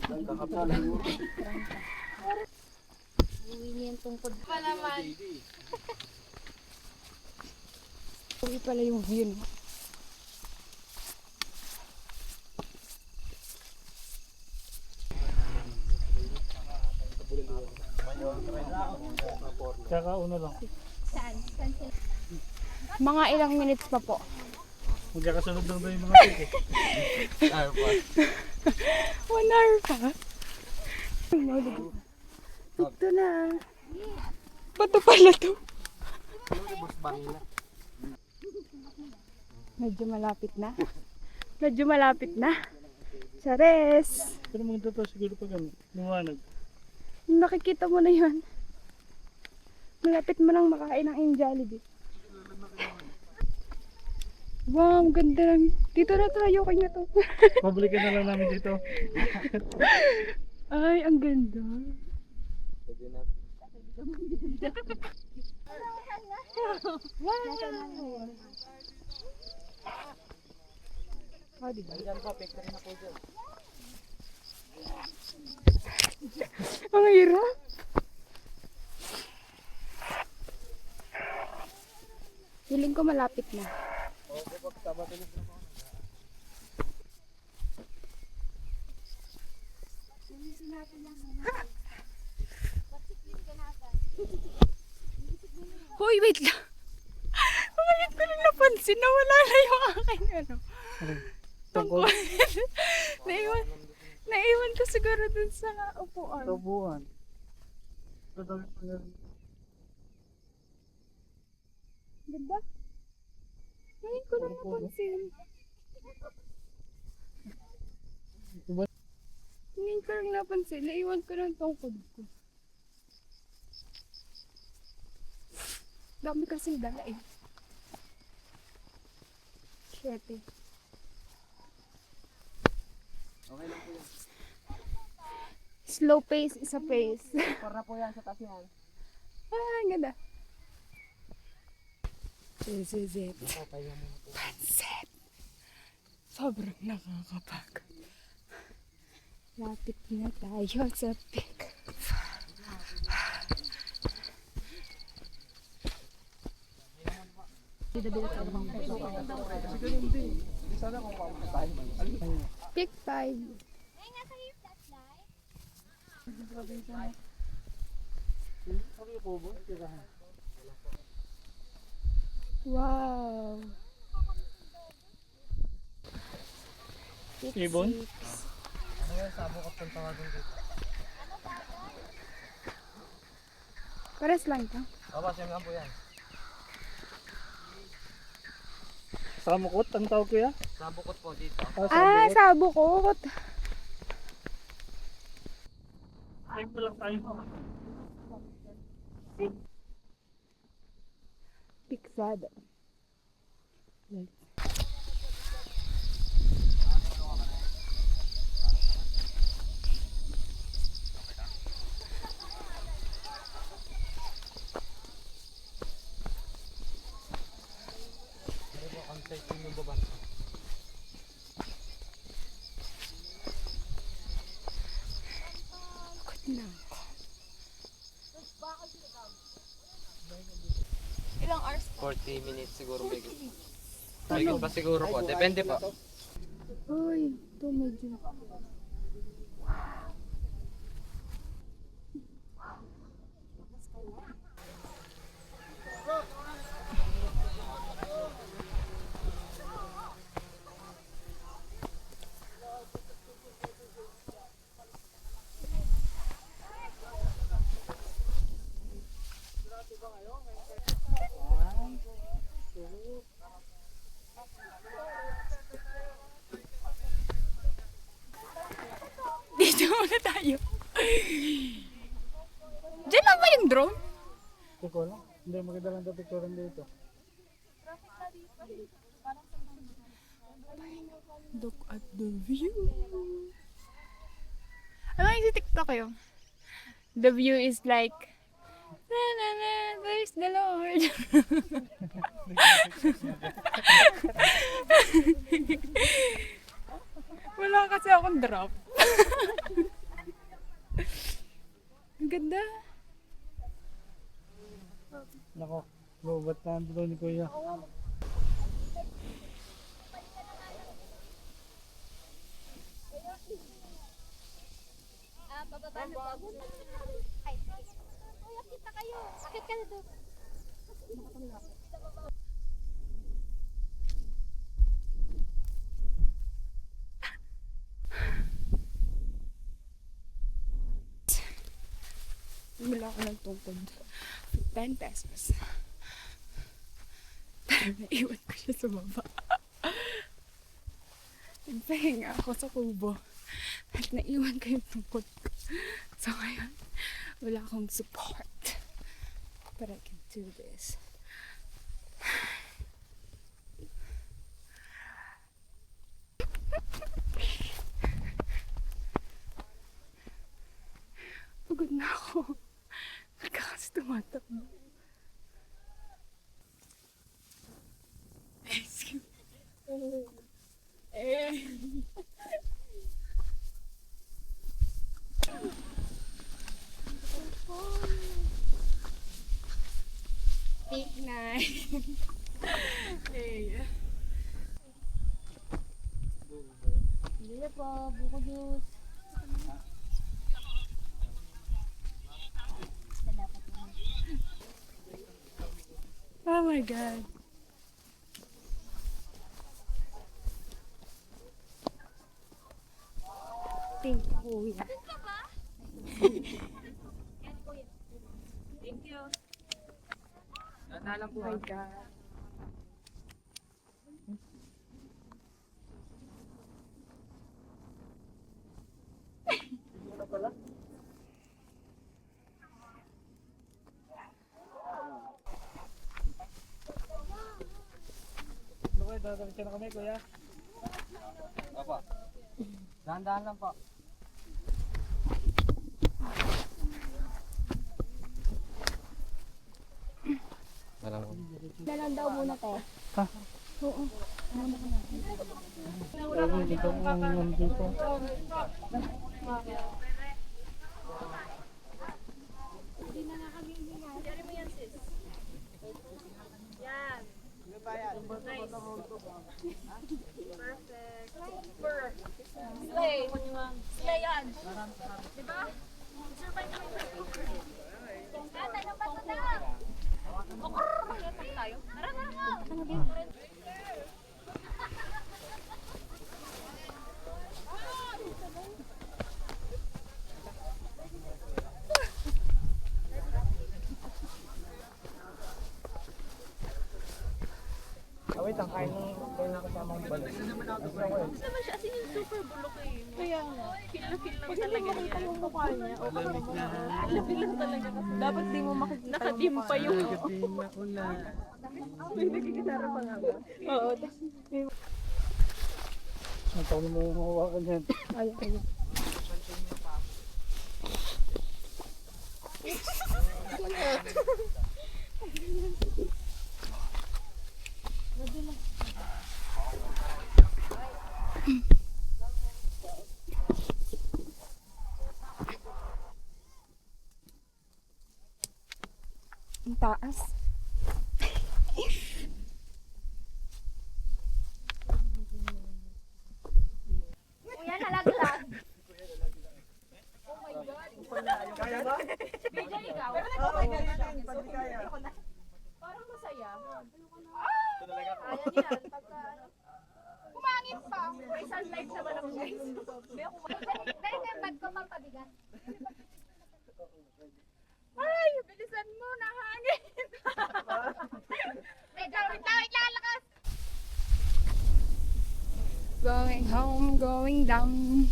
Uwi niya yung tungkod pa naman. Uwi pala yung yun. Kakauna lang. Saan? Mga ilang minutes pa po. Magkakasunod lang daw yung mga tike. 1 hour pa. Ito na. Bato pala to. Medyo malapit na. Medyo malapit na. Chares! Pero maganda to siguro pag ano, lumanag. Nakikita mo na yun. Malapit mo lang makain ng Jollibee. Wow, ang ganda lang. Dito na tayo, kanya to. Publican na lang namin dito. Ay, ang ganda. Wow! Oh, diba? Ang hirap. Feeling ko malapit na. Hoy, wait lang. Ngayon ko lang napansin na wala na yung aking ano. Tungkol. Naiwan ko siguro dun sa upuan. Tabuan. Ito dami pa yan. Ganda. Ngayon ko lang napansin. Ngayon ko lang napansin. Naiwan ko ng tungkod ko. Dami kasing dala eh. 7. Okay lang po yan. Slow pace is a pace. Para po yan sa taas yan. Ah, ang ganda. This is it. Pansit. Sobrang nakakapagod. Lapit na tayo sa peak. Peak 5. Wow. Peak Ibon? 6. Ano yan? Sabok at kung tawagin dito. Pares lang ito. Baba, same lang po yan. Samukot ang tawag ko ya? Sabukot po dito. Ah, sabukot. Time pa lang tayo. Piksada. Ang site yung baba. Good na ako. Ilang hours? 40 minutes siguro may May pa siguro po. Depende po. Uy, ito medyo. Dito muna tayo. Diyan lang ba yung drone? Hindi ko alam. Hindi, maganda lang daw picturean dito. Look at the view. Ano yung si TikTok yun? The view is like, na na na, praise the Lord. Wala kasi akong drop. Puntahan daw ni Kuya. Bababa na po. Ay, kuya, kita kayo. Akit ka na doon. Wala ako nagtungkod. 10 pesos. Pero naiwan ko siya sa baba. Nagpahinga ako sa kubo. At naiwan ko yung tungkod ko. So ngayon, wala akong support. But I can do this. Pagod na ako. Kasi tumatakbo. Excuse me. Big night. Hey. Hindi po, buko juice. Oh my God. Thank you, Kuya. Thank you. Nanalang po. Oh my God. Ano Kuya, dadalhin na kami Kuya. Opo. Dahan-dahan lang po. Alam ko. Dalan daw muna te. Sabi dito ang nandito. Slay. Slay yan. Diba? Survive naman tayo. Kata ng bato na. Tayo. Tara na. Ano din? Wait, ang kain ng kasama ng balik. Naman siya, as in yung super bulok eh. Kaya nga. Feel lang talaga niya. Pag yung mukha niya, o feel lang talaga kasi. Dapat di mo makikita. Nakadim pa yung. May nagkikisara pa nga ba? Oo. Ang taon mo mawawakan yan. Ayaw, ayaw. Ang taas. Kuya, nalaglag. Kaya ba? Bigyan ikaw. Parang masaya. Ayan yan. Pagka ano. Kumangit pa. May sunlight naman ako guys. Dahil yung bag ko pampabigat. Ay, bilisan mo na hangin. Wait lang, lakas. Going home, going down.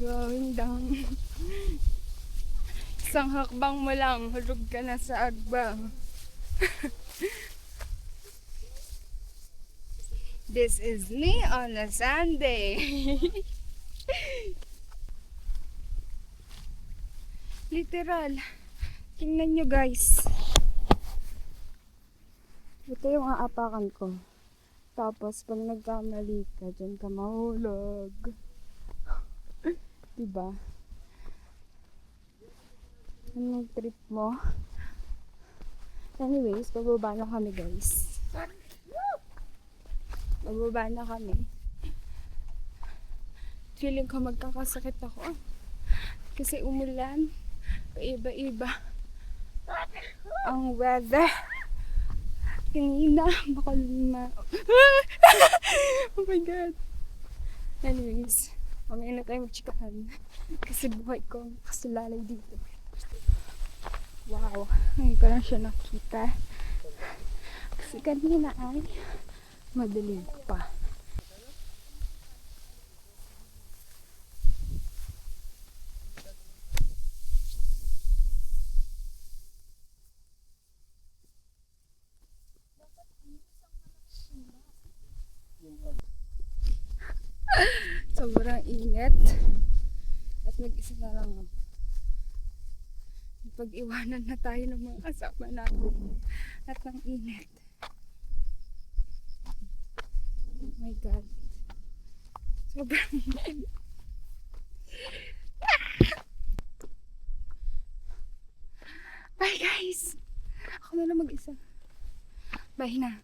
Going down. Isang hakbang mo lang, hulog ka na sa agbang. This is me on a Sunday. Literal. Tingnan nyo guys. Ito yung aapakan ko. Tapos pag nagkamali ka, dyan ka mahulog. Diba? Anong trip mo? Anyways, bababa na kami guys. Bababa na kami. Feeling ko magkakasakit ako. Kasi umulan. Paiba-iba. Ang weather. Kanina, makalima. Oh my God. Anyways, mamaya na tayo magchikahan. Kasi buhay ko kasulalay dito. Wow. Ngayon ko lang siya nakita. Kasi kanina ay madilim pa. Sobrang init. At mag-isa na lang ako. Pag-iwanan na tayo ng mga kasama natin. At ang init. Oh my God. Sobrang init. Bye guys! Ako na lang mag-isa. Bye na.